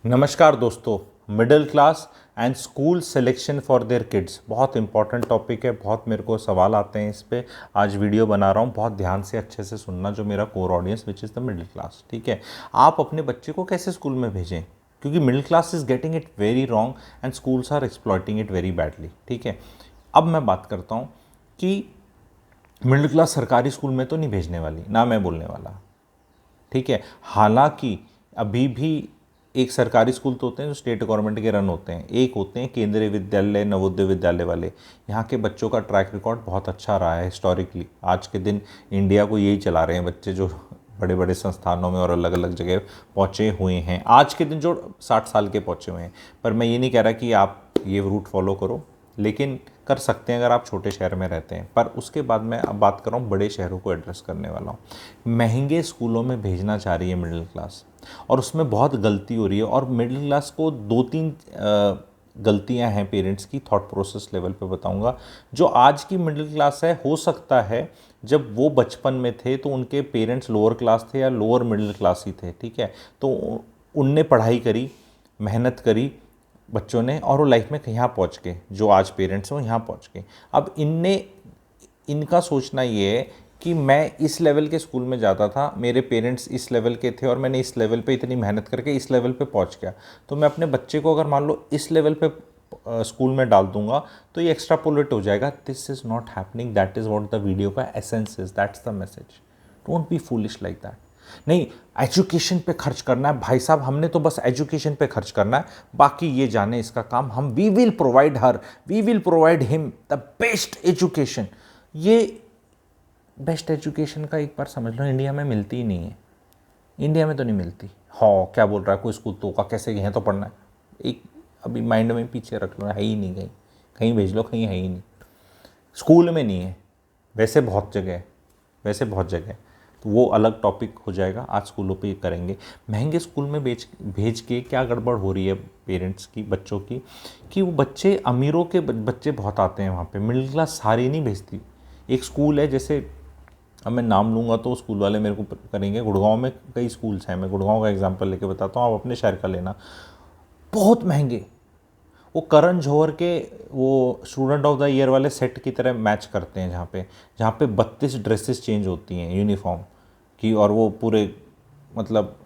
नमस्कार दोस्तों। Middle class and school selection for their kids बहुत इंपॉर्टेंट टॉपिक है। बहुत मेरे को सवाल आते हैं इस पे। आज वीडियो बना रहा हूँ, बहुत ध्यान से अच्छे से सुनना, जो मेरा core audience which is the middle class. ठीक है, आप अपने बच्चे को कैसे स्कूल में भेजें, क्योंकि middle class is getting it very wrong and schools are exploiting it very badly. ठीक है, अब मैं बात करता हूँ कि मिडिल क्लास सरकारी स्कूल में तो नहीं भेजने वाली, ना मैं बोलने वाला। ठीक है, हालांकि अभी भी एक सरकारी स्कूल तो होते हैं जो स्टेट गवर्नमेंट के रन होते हैं, एक होते हैं केंद्रीय विद्यालय, नवोदय विद्यालय वाले। यहाँ के बच्चों का ट्रैक रिकॉर्ड बहुत अच्छा रहा है हिस्टोरिकली। आज के दिन इंडिया को यही चला रहे हैं बच्चे, जो बड़े बड़े संस्थानों में और अलग अलग जगह पहुँचे हुए हैं आज के दिन, जो 60 साल के पहुँचे हुए हैं। पर मैं ये नहीं कह रहा कि आप ये रूट फॉलो करो, लेकिन कर सकते हैं अगर आप छोटे शहर में रहते हैं। पर उसके बाद मैं अब बात कर रहा हूँ बड़े शहरों को एड्रेस करने वाला हूँ। महंगे स्कूलों में भेजना चाह रही है मिडिल क्लास, और उसमें बहुत गलती हो रही है। और मिडिल क्लास को दो तीन गलतियां हैं पेरेंट्स की, थॉट प्रोसेस लेवल पे बताऊंगा। जो आज की मिडिल क्लास है, हो सकता है जब वो बचपन में थे तो उनके पेरेंट्स लोअर क्लास थे या लोअर मिडिल क्लास ही थे। ठीक है, तो उनने पढ़ाई करी, मेहनत करी बच्चों ने, और वो लाइफ में यहाँ पहुँच गए। जो आज पेरेंट्स हैं वो यहाँ पहुँच गए। अब इनका सोचना ये है कि मैं इस लेवल के स्कूल में जाता था, मेरे पेरेंट्स इस लेवल के थे और मैंने इस लेवल पे इतनी मेहनत करके इस लेवल पे पहुँच गया, तो मैं अपने बच्चे को अगर मान लो इस लेवल पे स्कूल में डाल दूंगा तो ये एक्स्ट्रापोलेट हो जाएगा। This is not happening. That is what the video का essence is. That's the message. Don't be foolish like that. नहीं, एजुकेशन पे खर्च करना है भाई साहब, हमने तो बस एजुकेशन पे खर्च करना है, बाकी ये जाने इसका काम हम। We will provide her, we will provide him the best education. ये बेस्ट एजुकेशन का एक बार समझ लो, इंडिया में मिलती ही नहीं है। इंडिया में तो नहीं मिलती। हाँ, क्या बोल रहा है कोई स्कूल तो का, कैसे यहाँ तो पढ़ना है, एक अभी माइंड में पीछे रख लो, है ही नहीं। कहीं कहीं भेज लो, कहीं है ही नहीं। स्कूल में नहीं है, वैसे बहुत जगह है, वैसे बहुत जगह है, तो वो अलग टॉपिक हो जाएगा। आज स्कूलों पे करेंगे। महंगे स्कूल में भेज के क्या गड़बड़ हो रही है पेरेंट्स की, बच्चों की, कि वो बच्चे, अमीरों के बच्चे बहुत आते हैं वहाँ पे, मिडिल क्लास सारी नहीं भेजती। एक स्कूल है, जैसे अब मैं नाम लूँगा तो स्कूल वाले मेरे को करेंगे। गुड़गांव में कई स्कूल्स हैं, मैं गुड़गांव का एग्जांपल लेके बताता हूँ, आप अपने शहर का लेना। बहुत महंगे, वो करण जौहर के वो स्टूडेंट ऑफ द ईयर वाले सेट की तरह मैच करते हैं, जहाँ पे 32 ड्रेसेस चेंज होती हैं यूनिफॉर्म की, और वो पूरे मतलब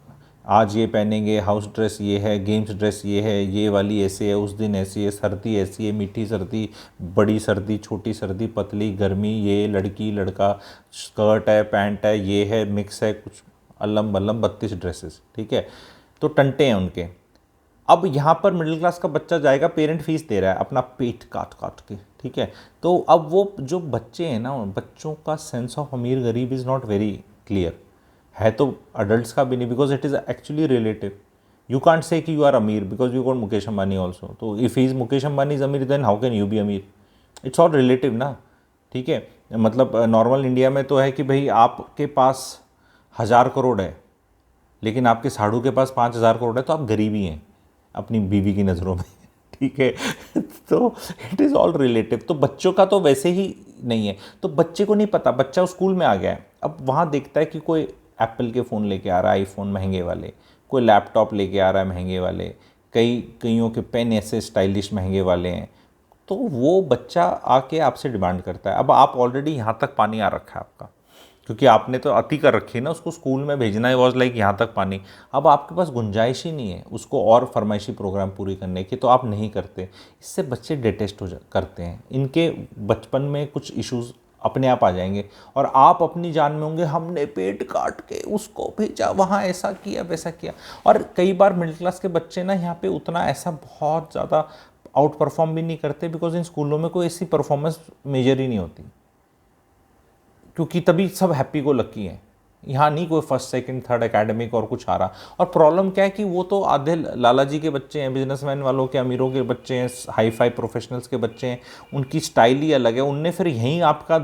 आज ये पहनेंगे, हाउस ड्रेस ये है, गेम्स ड्रेस ये है, ये वाली ऐसे है, उस दिन ऐसी है, सर्दी ऐसी है, मीठी सर्दी, बड़ी सर्दी, छोटी सर्दी, पतली गर्मी, ये लड़की लड़का, स्कर्ट है, पैंट है, ये है, मिक्स है, कुछ अल्लम बल्लम 32 ड्रेसेस। ठीक है, तो टंटे हैं उनके। अब यहाँ पर मिडिल क्लास का बच्चा जाएगा, पेरेंट फीस दे रहा है अपना पेट काट काट के। ठीक है, तो अब वो जो बच्चे हैं ना, बच्चों का सेंस ऑफ अमीर गरीब इज़ नॉट वेरी क्लियर है, तो अडल्ट्स का भी नहीं, because it is actually relative. You can't say कि यू आर अमीर because you got Mukesh Ambani also. तो if he is Mukesh Ambani is अमीर, then how can you be अमीर? इट्स ऑल रिलेटिव ना। ठीक है, मतलब नॉर्मल इंडिया में तो है कि भाई आपके पास 1000 करोड़ है, लेकिन आपके साढ़ू के पास 5000 करोड़ है, तो आप गरीब ही हैं अपनी बीवी की नज़रों में। ठीक है, तो इट इज़ ऑल रिलेटिव। तो बच्चों का तो वैसे ही नहीं है, तो बच्चे को नहीं पता, बच्चा स्कूल में आ गया है, अब वहाँ देखता है कि कोई एप्पल के फ़ोन लेके आ रहा है, आईफोन महंगे वाले, कोई लैपटॉप लेके आ रहा है महंगे वाले, कईयों के पेन ऐसे स्टाइलिश महंगे वाले हैं, तो वो बच्चा आके आपसे डिमांड करता है। अब आप ऑलरेडी यहाँ तक पानी आ रखा है आपका, क्योंकि आपने तो अति कर रखी है ना, उसको स्कूल में भेजना है, वॉज लाइक यहाँ तक पानी। अब आपके पास गुंजाइश ही नहीं है उसको और फरमाइशी प्रोग्राम पूरी करने की, तो आप नहीं करते। इससे बच्चे डिटेस्ट करते हैं। इनके बचपन में कुछ इश्यूज अपने आप आ जाएंगे, और आप अपनी जान में होंगे, हमने पेट काट के उसको भेजा, वहाँ ऐसा किया वैसा किया। और कई बार मिडिल क्लास के बच्चे ना यहाँ पे उतना ऐसा बहुत ज़्यादा आउट परफॉर्म भी नहीं करते, बिकॉज इन स्कूलों में कोई ऐसी परफॉर्मेंस मेजर ही नहीं होती, क्योंकि तभी सब हैप्पी को लकी हैं। यहाँ नहीं कोई फर्स्ट सेकंड थर्ड एकेडमिक और कुछ आ रहा। और प्रॉब्लम क्या है कि वो तो आधे लाला जी के बच्चे हैं, बिजनेसमैन वालों के, अमीरों के बच्चे हैं, हाई फाई प्रोफेशनल्स के बच्चे हैं, उनकी स्टाइल ही अलग है। उनने फिर यहीं आपका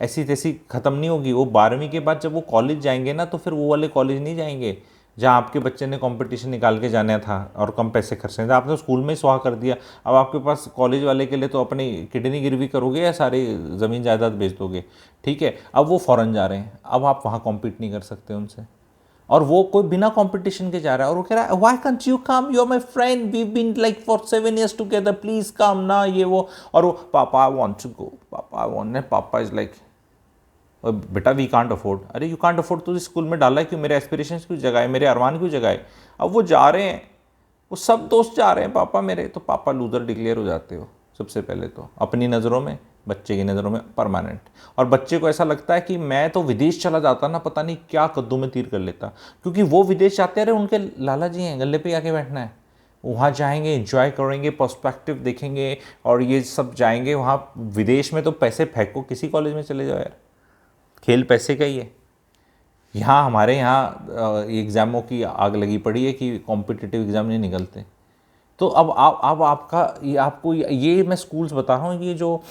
ऐसी तैसी ख़त्म नहीं होगी। वो 12वीं के बाद जब वो कॉलेज जाएंगे ना, तो फिर वो वाले कॉलेज नहीं जाएंगे जहाँ आपके बच्चे ने कंपटीशन निकाल के जाना था और कम पैसे खर्चने थे। आपने स्कूल में ही स्वाहा कर दिया। अब आपके पास कॉलेज वाले के लिए तो अपनी किडनी गिरवी करोगे या सारी ज़मीन जायदाद बेच दोगे। ठीक है, अब वो फ़ॉरेन जा रहे हैं, अब आप वहाँ कॉम्पीट नहीं कर सकते उनसे। और वो कोई बिना कंपटीशन के जा रहा है और वो कह रहा है why can't you come, you are my friend, we been like for 7 years together, please come ना, ये वो। और वो पापा आई वांट टू गो, पापा आई वांट, पापा इज लाइक बेटा वी कांट अफोर्ड। अरे यू कांट अफोर्ड तो स्कूल में डाला है क्यों, मेरे एस्पिरेशंस क्यों जगाए, मेरे अरमान क्यों जगाए। अब वो जा रहे हैं, वो सब दोस्त जा रहे हैं पापा मेरे, तो पापा लूजर डिक्लेयर हो जाते हो सबसे पहले तो अपनी नज़रों में, बच्चे की नज़रों में परमानेंट। और बच्चे को ऐसा लगता है कि मैं तो विदेश चला जाता ना, पता नहीं क्या कद्दू में तीर कर लेता, क्योंकि वो विदेश जाते रहे, उनके लाला जी हैं, गले पे आके बैठना है, वहाँ जाएंगे, एंजॉय करेंगे, पर्सपेक्टिव देखेंगे और ये सब जाएंगे वहाँ। विदेश में तो पैसे फेंको, किसी कॉलेज में चले जाओ यार, खेल पैसे का ही है। यहाँ हमारे यहाँ एग्ज़ामों की आग लगी पड़ी है कि कॉम्पिटिटिव एग्ज़ाम नहीं निकलते। तो अब आपका ये, आपको ये मैं स्कूल्स बता रहा हूँ, ये जो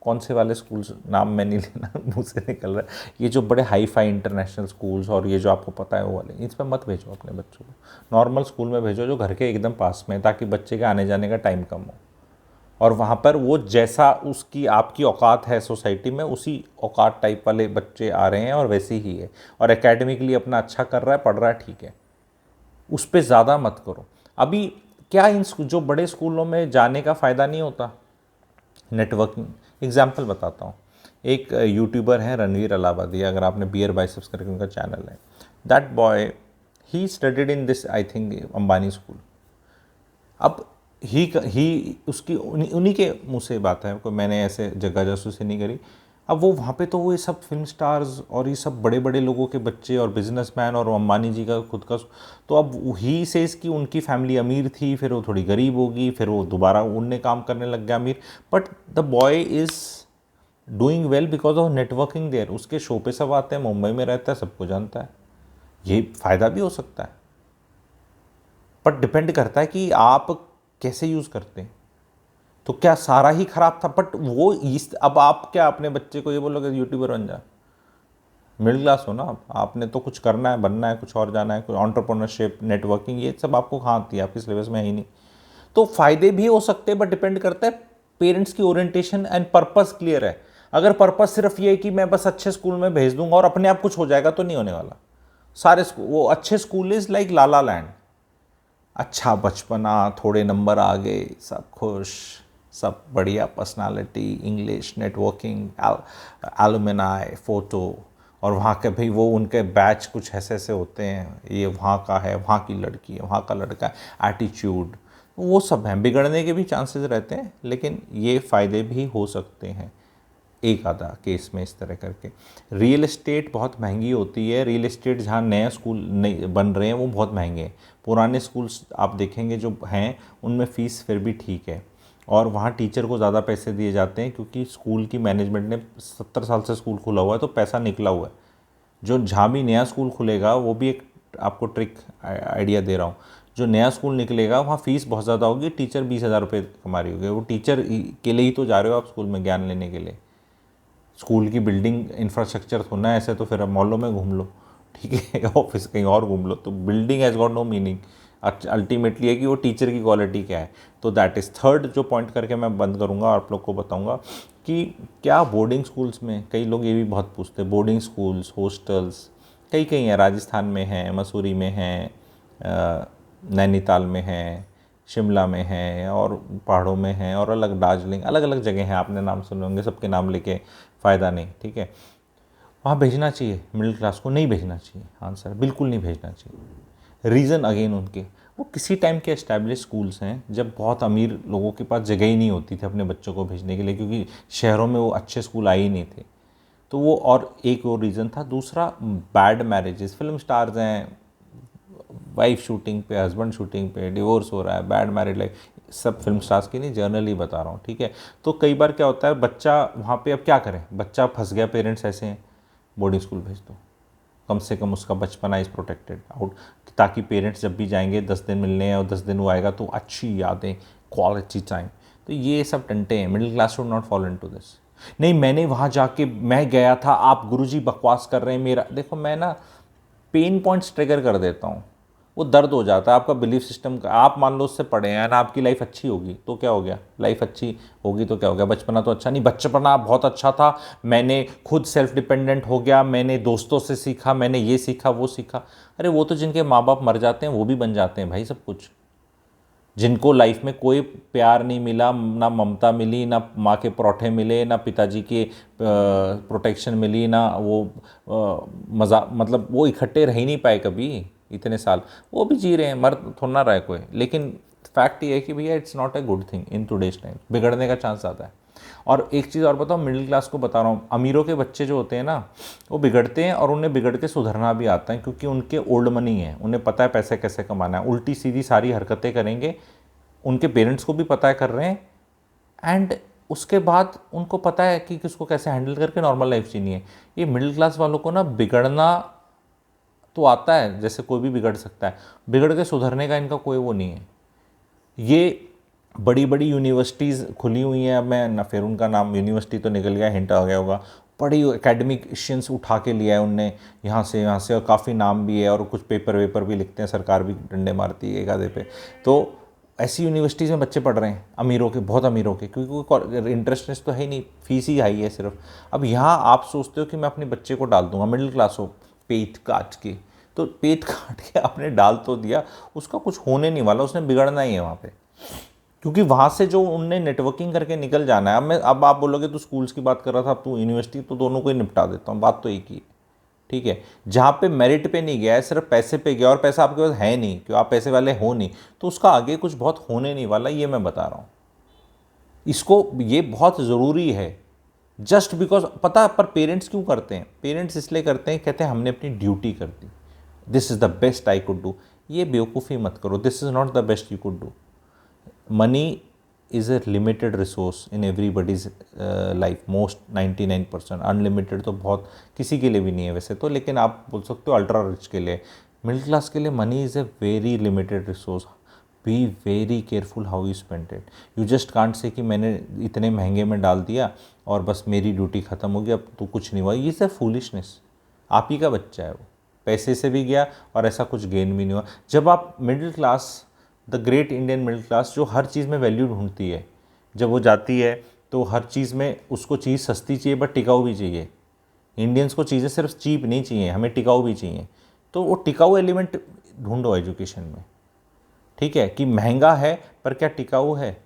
कौन से वाले स्कूल्स, नाम मैं नहीं लेना मुँह से निकल रहा है, ये जो बड़े हाई फाई इंटरनेशनल स्कूल्स और ये जो आपको पता है वो वाले, इस पर मत भेजो अपने बच्चों को। नॉर्मल स्कूल में भेजो जो घर के एकदम पास में, ताकि बच्चे के आने जाने का टाइम कम हो और वहाँ पर वो जैसा उसकी आपकी औकात है सोसाइटी में, उसी औकात टाइप वाले बच्चे आ रहे हैं और वैसे ही है, और एकेडमिकली अपना अच्छा कर रहा है, पढ़ रहा है, ठीक है, उस पर ज़्यादा मत करो। अभी क्या इन जो बड़े स्कूलों में जाने का फ़ायदा नहीं होता, नेटवर्किंग। एग्जाम्पल बताता हूँ, एक यूट्यूबर है रणवीर अलाहाबादी, अगर आपने बियर बाइसेप्स करके उनका चैनल है, that boy he studied in this I think Ambani school. अब ही उसकी उन्हीं के मुँह से बात है, कोई मैंने ऐसे जगह जासूसी नहीं करी। अब वो वहाँ पे तो वो ये सब फिल्म स्टार्स और ये सब बड़े बड़े लोगों के बच्चे और बिजनेसमैन और अंबानी जी का खुद का, तो अब ही से इसकी उनकी फैमिली अमीर थी, फिर वो थोड़ी गरीब होगी, फिर वो दोबारा उनने काम करने लग गया अमीर, but the boy is doing well because of networking there. उसके शो पे सब आते हैं, मुंबई में रहता है, सबको जानता है, ये फ़ायदा भी हो सकता है, बट डिपेंड करता है कि आप कैसे यूज़ करते हैं। तो क्या सारा ही खराब था, बट वो इस, अब आप क्या अपने बच्चे को ये बोलोगे यूट्यूबर बन जा, मिडिल क्लास हो ना आपने तो कुछ करना है, बनना है, कुछ और जाना है, कुछ एंटरप्रेन्योरशिप, नेटवर्किंग, ये सब आपको कहाँ आती है, आपके सिलेबस में है ही नहीं। तो फ़ायदे भी हो सकते हैं, बट डिपेंड करता है पेरेंट्स की ओरिएंटेशन एंड पर्पस क्लियर है। अगर पर्पस सिर्फ ये है कि मैं बस अच्छे स्कूल में भेज दूंगा और अपने आप कुछ हो जाएगा, तो नहीं होने वाला। सारे स्कूल, वो अच्छे school is like Lala land, अच्छा बचपना, थोड़े नंबर आ गए, सब खुश, सब बढ़िया, personality, English, networking, alumni, photo, और वहाँ के भाई वो उनके बैच कुछ ऐसे ऐसे होते हैं, ये वहाँ का है, वहाँ की लड़की है, वहाँ का लड़का है, एटीट्यूड, वो सब हैं। बिगड़ने के भी चांसेस रहते हैं, लेकिन ये फ़ायदे भी हो सकते हैं एक आधा केस में इस तरह करके। रियल एस्टेट बहुत महंगी होती है, रियल एस्टेट जहाँ नए स्कूल नहीं बन रहे हैं वो बहुत महंगे हैं। पुराने स्कूल्स आप देखेंगे जो हैं उनमें फ़ीस फिर भी ठीक है, और वहाँ टीचर को ज़्यादा पैसे दिए जाते हैं, क्योंकि स्कूल की मैनेजमेंट ने 70 साल से स्कूल खुला हुआ है, तो पैसा निकला हुआ है। जो जहाँ भी नया स्कूल खुलेगा, वो भी एक आपको ट्रिक आइडिया दे रहा हूँ, जो नया स्कूल निकलेगा वहाँ फ़ीस बहुत ज़्यादा होगी, टीचर 20,000 रुपये कमा रही होगी, वो टीचर के लिए ही तो जा रहे हो आप स्कूल में ज्ञान लेने के लिए। स्कूल की बिल्डिंग इंफ्रास्ट्रक्चर होना है ऐसे, तो फिर मॉलों में घूम लो, ठीक है, ऑफिस कहीं और घूम लो, तो building has got no meaning. Ultimately है कि वो टीचर की क्वालिटी क्या है। तो दैट इज़ थर्ड जो पॉइंट करके मैं बंद करूँगा और आप लोग को बताऊँगा कि क्या बोर्डिंग स्कूल्स में, कई लोग ये भी बहुत पूछते हैं, बोर्डिंग स्कूल्स, हॉस्टल्स कई कई हैं, राजस्थान में हैं, मसूरी में हैं, नैनीताल में हैं, शिमला में हैं, और पहाड़ों में हैं, और अलग दार्जिलिंग, अलग अलग जगह हैं, आपने नाम सुने होंगे, सबके नाम लेके फ़ायदा नहीं, ठीक है। वहाँ भेजना चाहिए मिडिल क्लास को, नहीं भेजना चाहिए, आंसर बिल्कुल नहीं भेजना चाहिए। रीज़न अगेन उनके, वो किसी टाइम के एस्टैब्लिश स्कूल्स हैं जब बहुत अमीर लोगों के पास जगह ही नहीं होती थी अपने बच्चों को भेजने के लिए, क्योंकि शहरों में वो अच्छे स्कूल आए ही नहीं थे, तो वो, और एक और रीज़न था। दूसरा बैड मैरिजेस, फिल्म स्टार्स हैं, वाइफ शूटिंग पे, हस्बैंड शूटिंग पे, डिवोर्स हो रहा है, बैड मैरिड लाइफ, सब फिल्म स्टार्स की नहीं, जर्नली बता रहा हूँ, ठीक है। तो कई बार क्या होता है, बच्चा वहाँ पे, अब क्या करें, बच्चा फंस गया, पेरेंट्स ऐसे हैं, बोर्डिंग स्कूल भेज दो, कम से कम उसका बचपना इज़ प्रोटेक्टेड आउट, ताकि पेरेंट्स जब भी जाएंगे 10 दिन मिलने, और 10 दिन वो आएगा तो अच्छी यादें, क्वालिटी टाइम। तो ये सब टंटे हैं, middle class should not follow into this. नहीं मैंने वहाँ जाके, मैं गया था, आप गुरुजी बकवास कर रहे हैं, मेरा देखो, मैं ना पेन पॉइंट्स ट्रिगर कर देता हूँ, वो दर्द हो जाता है आपका बिलीफ सिस्टम का। आप मान लो उससे पढ़े हैं ना, आपकी लाइफ अच्छी होगी तो क्या हो गया, लाइफ अच्छी होगी तो क्या हो गया, बचपना तो अच्छा नहीं, बचपना बहुत अच्छा था, मैंने खुद सेल्फ डिपेंडेंट हो गया, मैंने दोस्तों से सीखा, मैंने ये सीखा वो सीखा। अरे वो तो जिनके माँ बाप मर जाते हैं वो भी बन जाते हैं भाई सब कुछ। जिनको लाइफ में कोई प्यार नहीं मिला, ना ममता मिली, ना माँ के परोठे मिले, ना पिताजी के प्रोटेक्शन मिली, ना वो मज़ा, मतलब वो इकट्ठे रह ही नहीं पाए कभी इतने साल, वो भी जी रहे हैं, मर थोड़ा ना रहा है कोई। लेकिन फैक्ट ये है कि भैया it's not a good thing in today's time, बिगड़ने का चांस आता है। और एक चीज़ और बताओ, मिडिल क्लास को बता रहा हूँ, अमीरों के बच्चे जो होते हैं ना वो बिगड़ते हैं और उन्हें बिगड़ के सुधरना भी आता है, क्योंकि उनके ओल्ड मनी है, उन्हें पता है पैसे कैसे कमाना है, उल्टी सीधी सारी हरकतें करेंगे, उनके पेरेंट्स को भी पता है कर रहे हैं, एंड उसके बाद उनको पता है कि किसको कैसे हैंडल करके नॉर्मल लाइफ जीनी है। ये मिडिल क्लास वालों को ना बिगड़ना तो आता है, जैसे कोई भी बिगड़ सकता है, बिगड़ के सुधरने का इनका कोई वो नहीं है। ये बड़ी बड़ी यूनिवर्सिटीज़ खुली हुई हैं, अब मैं ना फिर उनका नाम यूनिवर्सिटी तो निकल गया, हिंट आ गया होगा, बड़ी एकेडमिशियंस उठा के लिया है उनने यहाँ से, और काफ़ी नाम भी है, और कुछ पेपर वेपर भी लिखते हैं, सरकार भी डंडे मारती है एक आधे पे। तो ऐसी यूनिवर्सिटीज़ में बच्चे पढ़ रहे हैं अमीरों के, बहुत अमीरों के, क्योंकि इंटरेस्ट तो है ही नहीं, फीस ही हाई है सिर्फ। अब यहाँ आप सोचते हो कि मैं अपने बच्चे को डाल दूंगा, मिडिल क्लास हो, पेट काट के, तो पेट काट के आपने डाल तो दिया, उसका कुछ होने नहीं वाला, उसने बिगड़ना ही है वहाँ पे, क्योंकि वहाँ से जो उनने नेटवर्किंग करके निकल जाना है। अब आप बोलोगे तू स्कूल्स की बात कर रहा था, अब तू यूनिवर्सिटी, तो दोनों को ही निपटा देता हूँ, बात तो एक ही है, ठीक है। जहाँ पे मेरिट पे नहीं गया है, सिर्फ पैसे पे गया, और पैसा आपके पास है नहीं, क्यों आप पैसे वाले हो नहीं, तो उसका आगे कुछ बहुत होने नहीं वाला, ये मैं बता रहा हूँ। इसको, ये बहुत ज़रूरी है, जस्ट बिकॉज पता है, पर पेरेंट्स क्यों करते हैं, पेरेंट्स इसलिए करते हैं, कहते हैं हमने अपनी ड्यूटी कर दी, this is the best I could do. ये बेवकूफ़ी मत करो, this is not the best you could do. Money is a limited resource in everybody's life, most 99%। Unlimited तो बहुत किसी के लिए भी नहीं है वैसे तो, लेकिन आप बोल सकते हो अल्ट्रा रिच के लिए। मिडिल क्लास के लिए money is a very limited resource, be very careful how you spend it. You just can't say कि मैंने इतने महंगे में डाल दिया और बस मेरी ड्यूटी ख़त्म हो गई, अब तो कुछ नहीं हुआ, ये सब फूलिशनेस। आप ही का बच्चा है वो, पैसे से भी गया और ऐसा कुछ गेन भी नहीं हुआ। जब आप middle class, the great Indian middle class, जो हर चीज़ में वैल्यू ढूंढती है, जब वो जाती है तो हर चीज़ में उसको चीज़ सस्ती चाहिए बट टिकाऊ भी चाहिए। इंडियंस को चीज़ें सिर्फ चीप नहीं चाहिए, हमें टिकाऊ भी चाहिए, तो वो टिकाऊ एलिमेंट ढूंढो एजुकेशन में, ठीक है, कि महंगा है पर क्या टिकाऊ है,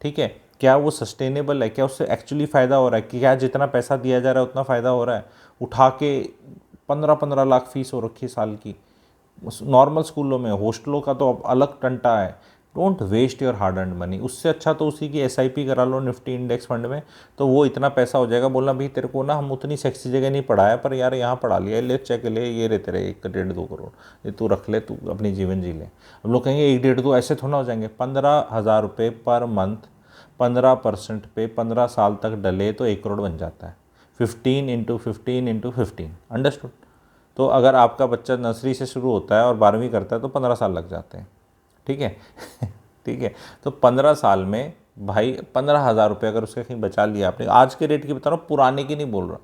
ठीक है, क्या वो सस्टेनेबल है, क्या उससे एक्चुअली फ़ायदा हो रहा है, कि क्या जितना पैसा दिया जा रहा है उतना फ़ायदा हो रहा है। उठा के 15-15 लाख फीस हो रखी है साल की नॉर्मल स्कूलों में, हॉस्टलों का तो अब अलग टंटा है। Don't waste your hard earned money, उससे अच्छा तो उसी की एसआईपी करा लो निफ्टी इंडेक्स फंड में, तो वो इतना पैसा हो जाएगा। बोलना भाई तेरे को ना हम उतनी सेक्सी जगह नहीं पढ़ाया, पर यार यहाँ पढ़ा लिया, ले चेक ले, ये रहते रहे 1-1.5-2 करोड़, ये तू रख ले, तू अपनी जीवन जी ले। अब लोग कहेंगे 1-1.5 तो ऐसे थोड़ा हो जाएंगे, 15,000 रुपये पर मंथ, 15% पे 15 साल तक डले तो 1 करोड़ बन जाता है। 15 × 15 × 15, अंडरस्टूड। तो अगर आपका बच्चा नर्सरी से शुरू होता है और 12वीं करता है तो 15 साल लग जाते हैं, ठीक है ठीक है। तो 15 साल में भाई 15,000 रुपये अगर उसके कहीं बचा लिया आपने, आज के रेट की बता रहा हूँ, पुराने की नहीं बोल रहा,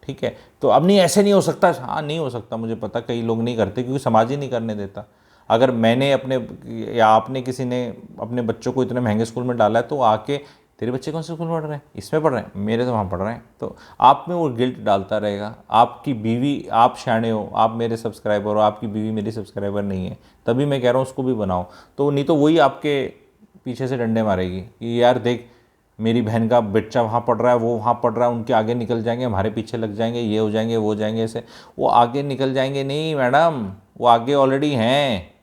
ठीक है। तो अब नहीं, ऐसे नहीं हो सकता, हाँ नहीं हो सकता, मुझे पता कई लोग नहीं करते क्योंकि समाज ही नहीं करने देता। अगर मैंने अपने या आपने किसी ने अपने बच्चों को इतने महंगे स्कूल में डाला है, तो आके तेरे बच्चे कौन से स्कूल में पढ़ रहे हैं, इसमें पढ़ रहे हैं, मेरे तो वहाँ पढ़ रहे हैं, तो आप में वो गिल्ट डालता रहेगा। आपकी बीवी, आप शाणे हो, आप मेरे सब्सक्राइबर हो, आपकी बीवी मेरी सब्सक्राइबर नहीं है, तभी मैं कह रहा हूँ उसको भी बनाओ, तो नहीं तो वही आपके पीछे से डंडे मारेगी कि यार देख मेरी बहन का बच्चा वहाँ पढ़ रहा है, वो वहाँ पढ़ रहा है, उनके आगे निकल जाएंगे, हमारे पीछे लग जाएंगे, ये हो जाएंगे, वो हो जाएंगे, ऐसे। वो आगे निकल जाएंगे नहीं मैडम, वो आगे ऑलरेडी हैं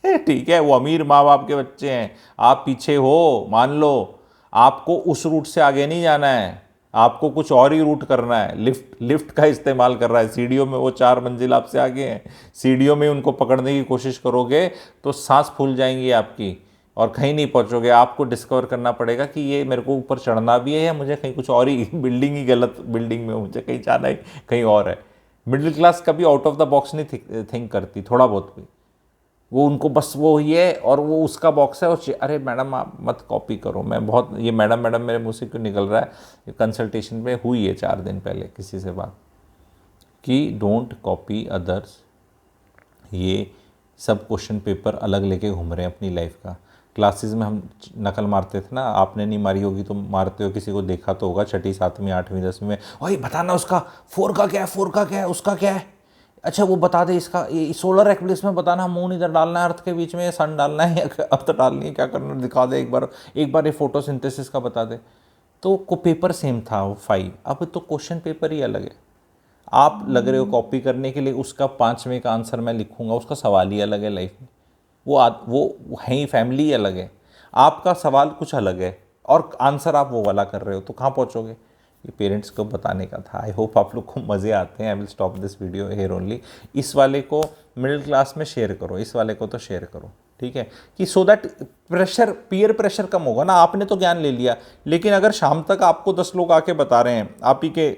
ठीक है, वो अमीर माँ बाप के बच्चे हैं, आप पीछे हो, मान लो। आपको उस रूट से आगे नहीं जाना है, आपको कुछ और ही रूट करना है। लिफ्ट लिफ्ट का इस्तेमाल कर रहा है, सीढ़ियों में वो 4 मंजिल आपसे आगे हैं, सीढ़ियों में उनको पकड़ने की कोशिश करोगे तो सांस फूल जाएंगी आपकी और कहीं नहीं पहुंचोगे। आपको डिस्कवर करना पड़ेगा कि ये मेरे को ऊपर चढ़ना भी है या मुझे कहीं कुछ और ही बिल्डिंग ही गलत बिल्डिंग में, मुझे कहीं जाना ही कहीं और है। मिडिल क्लास कभी आउट ऑफ द बॉक्स नहीं थिंक करती, थोड़ा बहुत भी, वो उनको बस वो ये और वो उसका बॉक्स है, और अरे मैडम आप मत कॉपी करो। मैं बहुत, ये मैडम मैडम मेरे मुंह से क्यों निकल रहा है, कंसल्टेशन में हुई है 4 दिन पहले किसी से बात, कि डोंट कॉपी अदर्स, ये सब क्वेश्चन पेपर अलग लेके घूम रहे हैं अपनी लाइफ का। क्लासेस में हम नकल मारते थे ना, आपने नहीं मारी होगी तो मारते हो, किसी को देखा तो होगा छठी 7वीं 8वीं 10वीं में, ओए बताना उसका 4 का क्या है, 4 का क्या है, उसका क्या है, अच्छा वो बता दे, इसका ये सोलर एक्लिप्स में बताना, मून इधर डालना है अर्थ के बीच में, सन डालना है या अब तो डालनी है, क्या करना है, दिखा दे एक बार ये फोटोसिंथेसिस का बता दे। तो को पेपर सेम था वो 5, अब तो क्वेश्चन पेपर ही अलग है। आप लग रहे हो कॉपी करने के लिए, उसका 5वें का आंसर मैं लिखूंगा, उसका सवाल ही अलग है लाइफ में, वो है ही, फैमिली ही अलग है, आपका सवाल कुछ अलग है और आंसर आप वो वाला कर रहे हो, तो कहाँ पहुँचोगे। ये पेरेंट्स को बताने का था। आई होप आप लोग को मज़े आते हैं। I will stop this video here only. इस वाले को मिडिल क्लास में शेयर करो, इस वाले को तो शेयर करो, ठीक है, कि so that pressure, peer pressure कम होगा ना। आपने तो ज्ञान ले लिया, लेकिन अगर शाम तक आपको 10 लोग आके बता रहे हैं आप ही के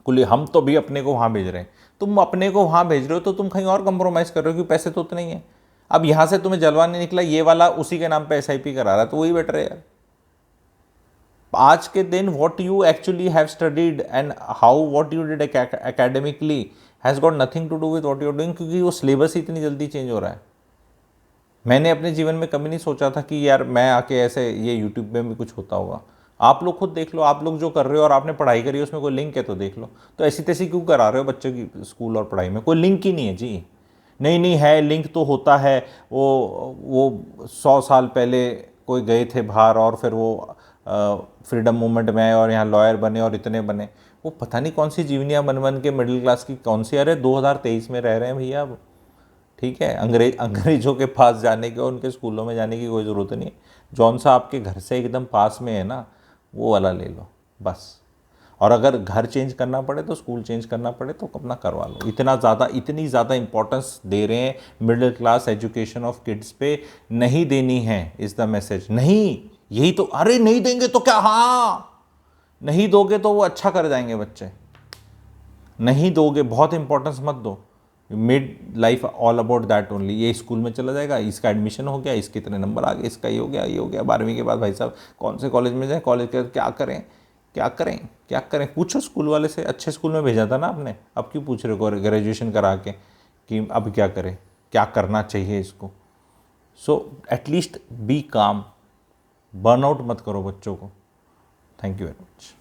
कुल, हम तो भी अपने को वहाँ भेज रहे हैं, तुम अपने को वहाँ भेज रहे हो तो तुम कहीं और कंप्रोमाइज़ कर रहे हो, क्योंकि पैसे तो उतने ही हैं। अब यहाँ से तुम्हें जलवा नहीं निकला, ये वाला उसी के नाम पे SIP करा रहा है, तो वही बेटर है यार। आज के दिन what you actually have studied and how what you did academically has got nothing to do with what you are doing, क्योंकि वो सिलेबस ही इतनी जल्दी चेंज हो रहा है। मैंने अपने जीवन में कभी नहीं सोचा था कि यार मैं आके ऐसे ये यूट्यूब में भी कुछ होता होगा। आप लोग खुद देख लो, आप लोग जो कर रहे हो और आपने पढ़ाई करी है उसमें कोई लिंक है तो देख लो। तो ऐसी तैसी क्यों करा रहे हो बच्चों की स्कूल और पढ़ाई में, कोई लिंक ही नहीं है जी। नहीं नहीं है, लिंक तो होता है। वो 100 साल पहले कोई गए थे बाहर और फिर वो फ्रीडम मूवमेंट में आए और यहाँ लॉयर बने और इतने बने, वो पता नहीं कौन सी जीवनियाँ बन बन के मिडिल क्लास की कौन सी। अरे 2023 में रह रहे हैं भैया अब, ठीक है। अंग्रेजों के पास जाने के और उनके स्कूलों में जाने की कोई ज़रूरत नहीं है। जौन सा आपके घर से एकदम पास में है ना, वो वाला ले लो बस। और अगर घर चेंज करना पड़े तो स्कूल चेंज करना पड़े तो अपना करवा लो। इतनी ज़्यादा इंपॉर्टेंस दे रहे हैं middle class education of kids पे, नहीं देनी है इज़ द मैसेज। नहीं, यही तो, अरे नहीं देंगे तो क्या, हाँ नहीं दोगे तो वो अच्छा कर जाएंगे बच्चे, नहीं दोगे बहुत इंपॉर्टेंस मत दो। Made life all about that only. ये स्कूल में चला जाएगा, इसका एडमिशन हो गया, इसके इतने नंबर आ गए, इसका ये हो गया, ये हो गया। 12वीं के बाद भाई साहब कौन से कॉलेज में जाए, कॉलेज के क्या करें, क्या करें, क्या करें, पूछो स्कूल वाले से। अच्छे स्कूल में भेजा था ना आपने, अब क्यों पूछ रहे हो ग्रेजुएशन करा के कि अब क्या करें, क्या करना चाहिए इसको। सो एटलीस्ट बी काम, बर्नआउट मत करो बच्चों को। Thank you very much.